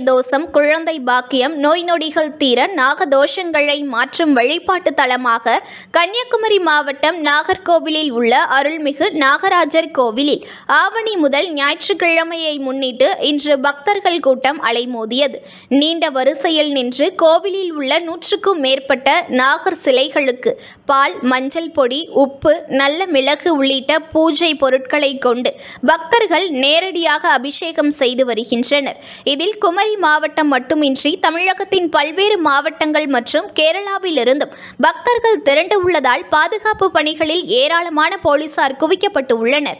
தோஷம், குழந்தை பாக்கியம், நோய் நொடிகள் தீர நாகதோஷங்களை மாற்றும் வழிபாட்டு தலமாக கன்னியாகுமரி மாவட்டம் நாகர்கோவிலில் உள்ள அருள்மிகு நாகராஜர் கோவிலில் ஆவணி முதல் ஞாயிற்றுக்கிழமையை முன்னிட்டு இன்று பக்தர்கள் கூட்டம் அலைமோதியது. நீண்ட வரிசையில் நின்று கோவிலில் உள்ள 100க்கும் மேற்பட்ட நாகர் சிலைகளுக்கு பால், மஞ்சள் பொடி, உப்பு, நல்ல மிளகு உள்ளிட்ட பூஜை பொருட்களை கொண்டு பக்தர்கள் நேரடியாக அபிஷேகம் செய்து வருகின்றனர். இதில் குமரி மாவட்டம் மட்டுமின்றி தமிழகத்தின் பல்வேறு மாவட்டங்கள் மற்றும் கேரளாவிலிருந்தும் பக்தர்கள் திரண்டு உள்ளதால் பாதுகாப்பு பணிகளில் ஏராளமான போலீசார் குவிக்கப்பட்டு உள்ளனர்.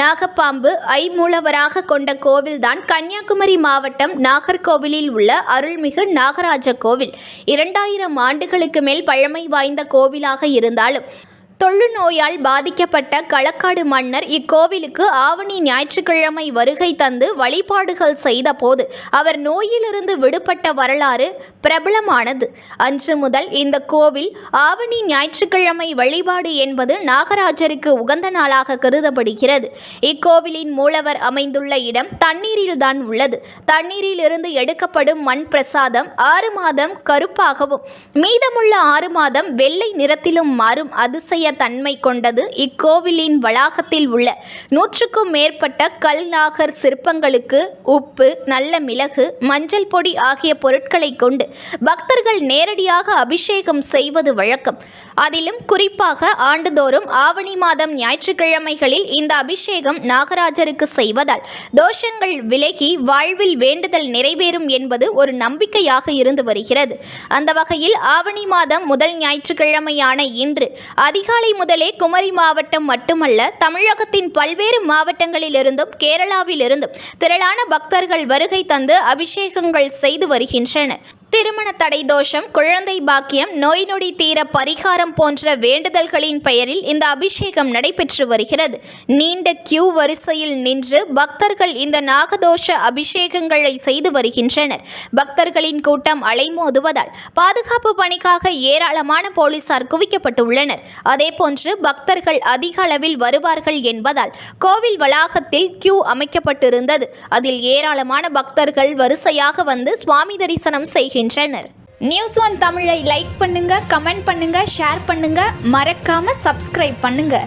நாகப்பாம்பு ஐமூலவராக கொண்ட கோவில்தான் கன்னியாகுமரி மாவட்டம் நாகர்கோவிலில் உள்ள அருள்மிகு நாகராஜ கோவில். 2000 ஆண்டுகளுக்கு மேல் பழமை வாய்ந்த கோவிலாக இருந்தாலும் தொழுநோயால் பாதிக்கப்பட்ட களக்காடு மன்னர் இக்கோவிலுக்கு ஆவணி ஞாயிற்றுக்கிழமை வருகை தந்து வழிபாடுகள் செய்த போது அவர் நோயிலிருந்து விடுபட்ட வரலாறு பிரபலமானது. அன்று முதல் இந்த கோவில் ஆவணி ஞாயிற்றுக்கிழமை வழிபாடு என்பது நாகராஜருக்கு உகந்த நாளாக கருதப்படுகிறது. இக்கோவிலின் மூலவர் அமைந்துள்ள இடம் தண்ணீரில்தான் உள்ளது. தண்ணீரில் இருந்து எடுக்கப்படும் மண் பிரசாதம் 6 மாதம் கருப்பாகவும் மீதமுள்ள 6 மாதம் வெள்ளை நிறத்திலும் மாறும் அதிசய தன்மை கொண்டது. இக்கோவிலின் வளாகத்தில் உள்ள 100க்கும் மேற்பட்ட கல்நாகர் சிற்பங்களுக்கு உப்பு, நல்ல மிளகு, மஞ்சள் பொடி ஆகிய பொருட்களை கொண்டு பக்தர்கள் நேரடியாக அபிஷேகம் செய்வது வழக்கம். அதிலும் குறிப்பாக ஆண்டுதோறும் ஆவணி மாதம் ஞாயிற்றுக்கிழமைகளில் இந்த அபிஷேகம் நாகராஜருக்கு செய்வதால் தோஷங்கள் விலகி வாழ்வில் வேண்டுதல் நிறைவேறும் என்பது ஒரு நம்பிக்கையாக இருந்து வருகிறது. அந்த வகையில் ஆவணி மாதம் முதல் ஞாயிற்றுக்கிழமையான இன்று அதிகாலை முதலே குமரி மாவட்டம் மட்டுமல்ல, தமிழகத்தின் பல்வேறு மாவட்டங்களிலிருந்தும் கேரளாவிலிருந்தும் திரளான பக்தர்கள் வருகை தந்து அபிஷேகங்கள் செய்து வருகின்றனர். திருமண தடை தோஷம், குழந்தை பாக்கியம், நோய் நொடி தீர பரிகாரம் போன்ற வேண்டுதல்களின் பெயரில் இந்த அபிஷேகம் நடைபெற்று வருகிறது. நீண்ட கியூ வரிசையில் நின்று பக்தர்கள் இந்த நாகதோஷ அபிஷேகங்களை செய்து வருகின்றனர். பக்தர்களின் கூட்டம் அலைமோதுவதால் பாதுகாப்பு பணிக்காக ஏராளமான போலீசார் குவிக்கப்பட்டுள்ளனர். அதேபோன்று பக்தர்கள் அதிக அளவில் வருவார்கள் என்பதால் கோவில் வளாகத்தில் கியூ அமைக்கப்பட்டிருந்தது. அதில் ஏராளமான பக்தர்கள் வரிசையாக வந்து சுவாமி தரிசனம் செய்கின்றனர். நியூஸ் 1 தமிழை லைக் பண்ணுங்க, கமெண்ட் பண்ணுங்க, ஷேர் பண்ணுங்க, மறக்காம சப்ஸ்கிரைப் பண்ணுங்க.